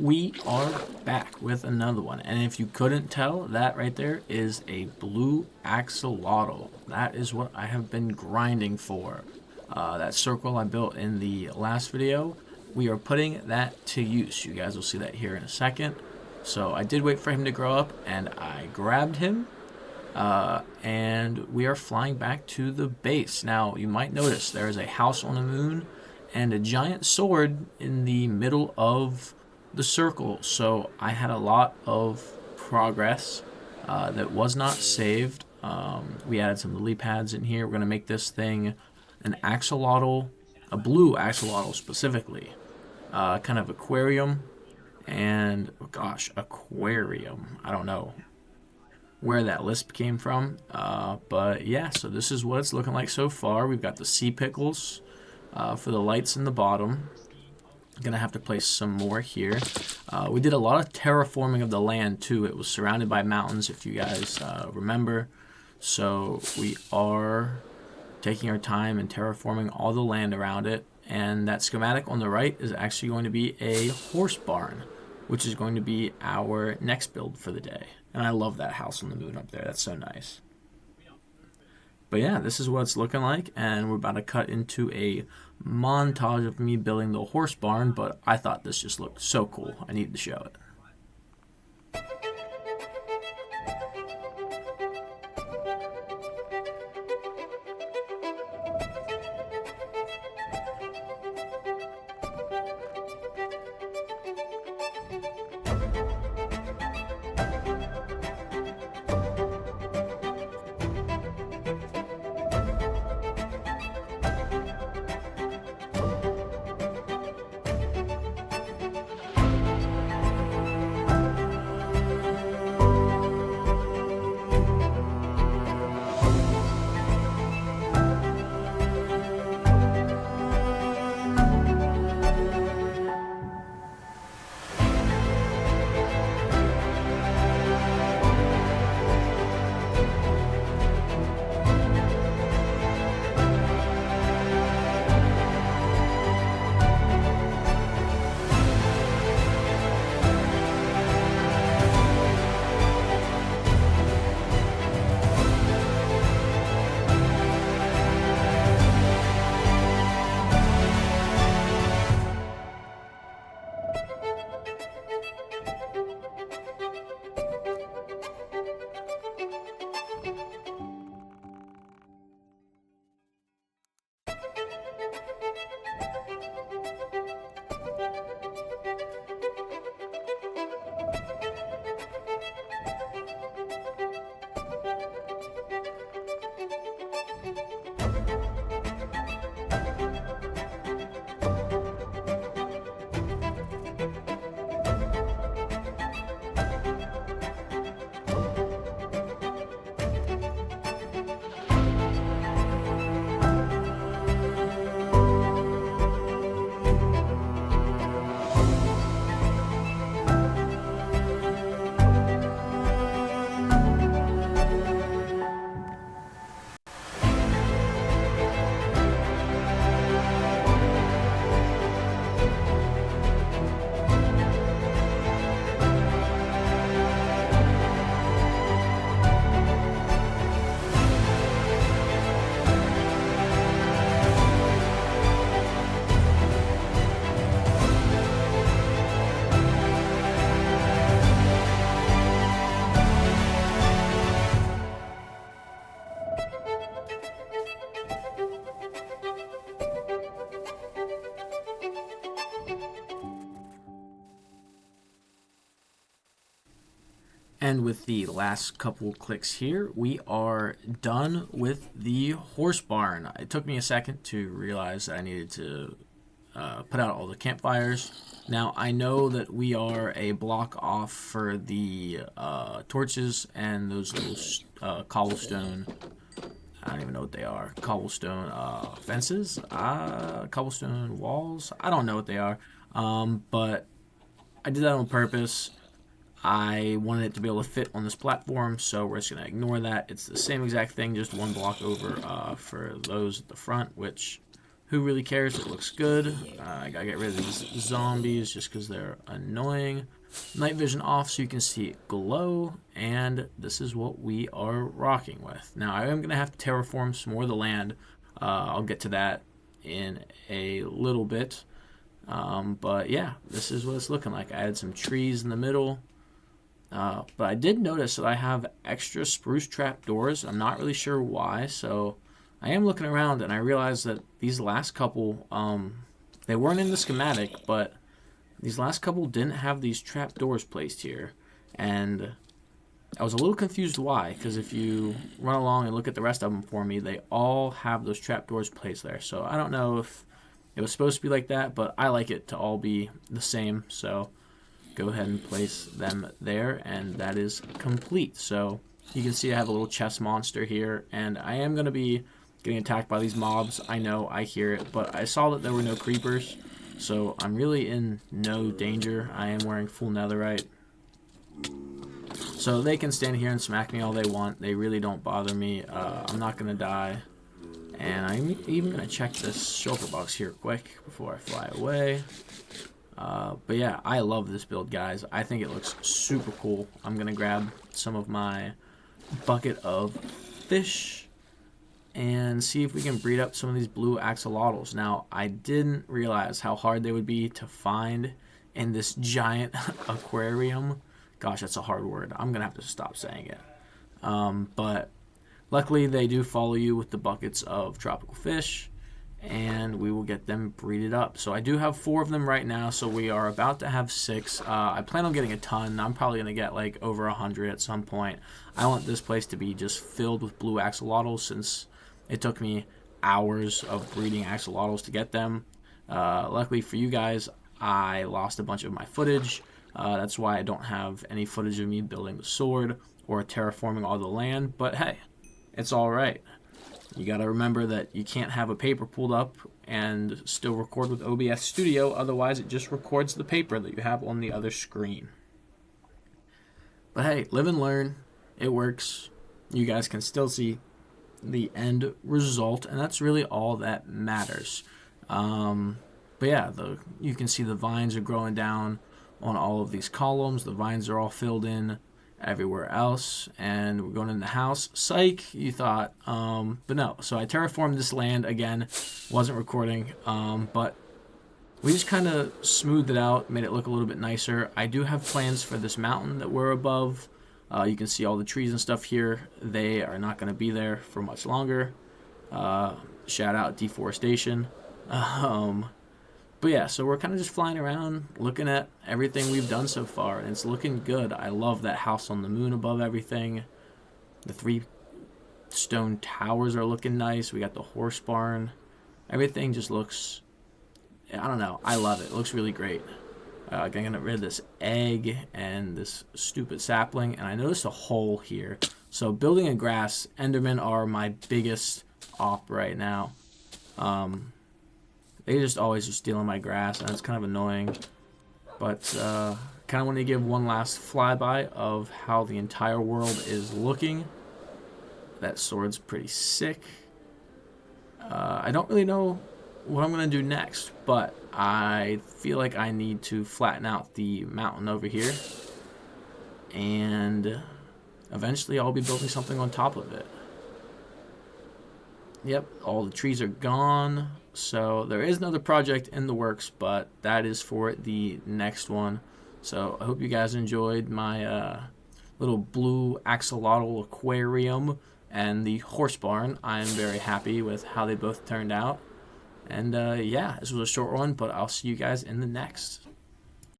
We are back with another one, and if you couldn't tell, that right there is a blue axolotl. That is what I have been grinding for. That circle I built in the last video, we are putting that to use. You guys will see that here in a second. So I did wait for him to grow up, and I grabbed him, and we are flying back to the base. Now, you might notice there is a house on the moon and a giant sword in the middle of the circle. So I had a lot of progress that was not saved. We added some lily pads in here. We're going to make this thing an axolotl, a blue axolotl specifically, kind of aquarium. And oh gosh, aquarium. I don't know where that lisp came from. But yeah, so this is what it's looking like so far. We've got the sea pickles for the lights in the bottom. Gonna have to place some more here. We did a lot of terraforming of the land too. It was surrounded by mountains, if you guys remember. So we are taking our time and terraforming all the land around it. And that schematic on the right is actually going to be a horse barn, which is going to be our next build for the day. And I love that house on the moon up there. That's so nice. But yeah, this is what it's looking like, and we're about to cut into a montage of me building the horse barn, but I thought this just looked so cool. I needed to show it. And with the last couple clicks here, we are done with the horse barn. It took me a second to realize that I needed to put out all the campfires. Now, I know that we are a block off for the torches and those little cobblestone, I don't even know what they are, cobblestone fences, cobblestone walls, I don't know what they are, but I did that on purpose. I wanted it to be able to fit on this platform, so we're just going to ignore that. It's the same exact thing, just one block over for those at the front, which who really cares? It looks good. I gotta get rid of these zombies just because they're annoying. Night vision off so you can see it glow, and this is what we are rocking with. Now I am gonna have to terraform some more of the land. I'll get to that in a little bit. But yeah, this is what it's looking like. I added some trees in the middle. But I did notice that I have extra spruce trap doors. I'm not really sure why, so I am looking around and I realized that these last couple, they weren't in the schematic, but these last couple didn't have these trap doors placed here. And I was a little confused why, because if you run along and look at the rest of them for me, they all have those trap doors placed there. So I don't know if it was supposed to be like that, but I like it to all be the same. So go ahead and place them there, and that is complete. So you can see I have a little chest monster here, and I am going to be getting attacked by these mobs. I know, I hear it, but I saw that there were no creepers, so I'm really in no danger. I am wearing full netherite. So they can stand here and smack me all they want. They really don't bother me. I'm not going to die. And I'm even going to check this shulker box here quick before I fly away. But yeah, I love this build, guys. I think it looks super cool. I'm going to grab some of my bucket of fish and see if we can breed up some of these blue axolotls. Now, I didn't realize how hard they would be to find in this giant aquarium. Gosh, that's a hard word. I'm going to have to stop saying it. But luckily, they do follow you with the buckets of tropical fish, and we will get them breeded up. So I do have 4 of them right now, so we are about to have 6. I plan on getting a ton. I'm probably going to get like over 100 at some point. I want this place to be just filled with blue axolotls, since it took me hours of breeding axolotls to get them. Luckily for you guys, I lost a bunch of my footage. That's why I don't have any footage of me building the sword or terraforming all the land, but hey, it's alright. You gotta remember that you can't have a paper pulled up and still record with OBS Studio, otherwise it just records the paper that you have on the other screen. But hey, live and learn. It works. You guys can still see the end result, and that's really all that matters. But yeah, you can see the vines are growing down on all of these columns. The vines are all filled in everywhere else, and we're going in the house. Psych, you thought, but no. So I terraformed this land again. Wasn't recording, but we just kind of smoothed it out, made it look a little bit nicer. I do have plans for this mountain that we're above. You can see all the trees and stuff here. They are not going to be there for much longer. Shout out deforestation. But yeah, so we're kind of just flying around, looking at everything we've done so far, and it's looking good. I love that house on the moon above everything. The 3 stone towers are looking nice. We got the horse barn. Everything just looks, I don't know, I love it. It looks really great. Getting rid of this egg and this stupid sapling, and I noticed a hole here. So building a grass, Endermen are my biggest op right now. They just always are stealing my grass, and it's kind of annoying. But kind of want to give one last flyby of how the entire world is looking. That sword's pretty sick. I don't really know what I'm going to do next, but I feel like I need to flatten out the mountain over here. And eventually I'll be building something on top of it. Yep, all the trees are gone. So there is another project in the works, but that is for the next one. So I hope you guys enjoyed my little blue axolotl aquarium and the horse barn. I'm very happy with how they both turned out. And yeah, this was a short one, but I'll see you guys in the next.